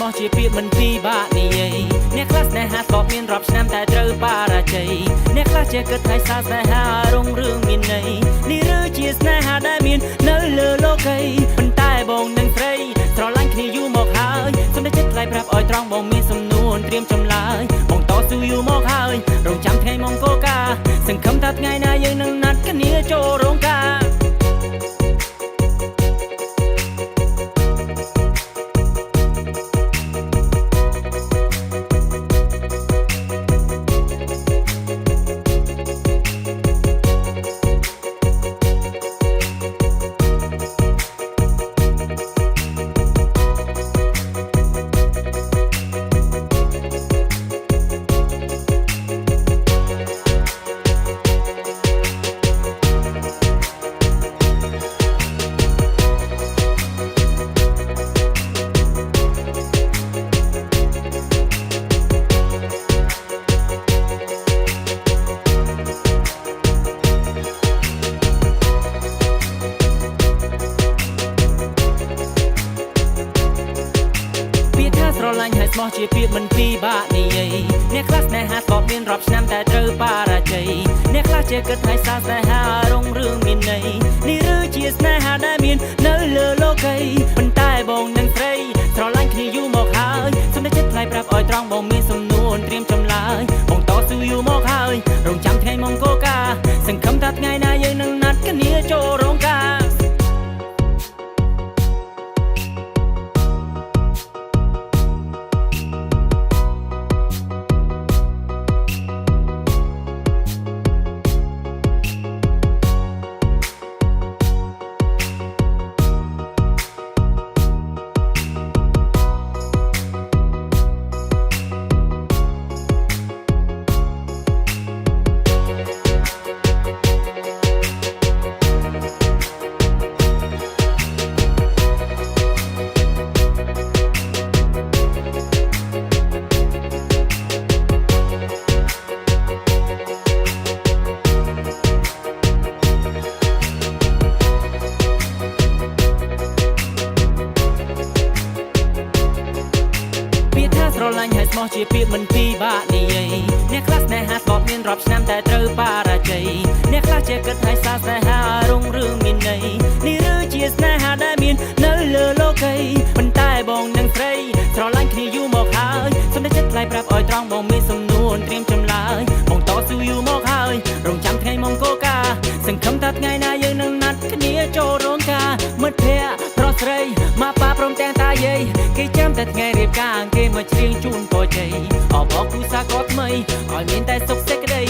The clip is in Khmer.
ោះជាពាក្យមិនពីបាក់និយាយអ្នកខ្លះស្នេហាក៏មានរាប់ឆ្នាំតែត្រូវបរាជ័យអ្នកខ្លះជាគិតថាស្នេហារុងរឿងមានន័យនេះឬជាស្នេហាដែលមាននៅលើលោកីប៉ុន្តែបងនឹងស្រីស្រឡាញ់គ្នាយូរមកហើយសូមតែចិត្តថ្លៃប្រាប់ឲ្យត្រង់បងមានសំនួនត្រៀមចម្លើយបងតស៊ូយូរមកហើយរងចាំថ្ងៃមង្គលការសង្ឃឹមថាថ្ងៃណាយើងនឹងណាត់គ្នាចូលរោងការស្រឡាញ់ហើយស្មោះជាពាក្យមិនពីបាក់និយាយអ្នកខ្លះស្នេហាក៏មានរាប់ឆ្នាំតែត្រូវបរាជ័យអ្នកខ្លះជាគិតថាស្នេហារុងរឿងមានន័យនេះឬជាស្នេហាដែលមាននៅលើលោកីប៉ុន្តែបងនឹងស្រីស្រឡាញ់គ្នាយូរមកហើយសូមតែចិត្តថ្លៃប្រាប់ឲ្យត្រង់បងមានសំនួនត្រៀមចម្លើយបងតស៊ូយូរមកហើយរងចាំថ្ងៃមង្គលការសង្ឃឹមថាថ្ងៃណាយើងនឹងណាត់គ្នាចូលរោងការស្រឡាញ់ហើយស្មោះជាពាក្យមិនពីបាក់និយាយអ្នកខ្លះស្នេហាក៏មានរាប់ឆ្នាំតែត្រូវបរាជ័យអ្នកខ្លះជាគិតថាស្នេហារុងរឿងមានន័យនេះឬជាស្នេហាដែលមាននៅលើលោកីប៉ុន្តែបងនឹងស្រីស្រឡាញ់គ្នាយូរមកហើយសូមតែចិត្តថ្លៃប្រាប់ឲ្យត្រង់បងមានសំនួនត្រៀមចម្លើយបងតស៊ូយូរមកហើយរងចាំថ្ងៃមង្គលការសង្ឃឹមថាថ្ងៃណាយើងនឹងណាត់គ្នាចូលរោងការមិត្តភក្តិប្រុសស្រីមកប៉ាព្រមទាំងតាយាយគេចាំតែថ្ងៃរៀបការគេមកច្រៀងជូនពរជ័យអបអរគូសាក៏ថ្មីឲ្យមានតែសុខសេចក្តី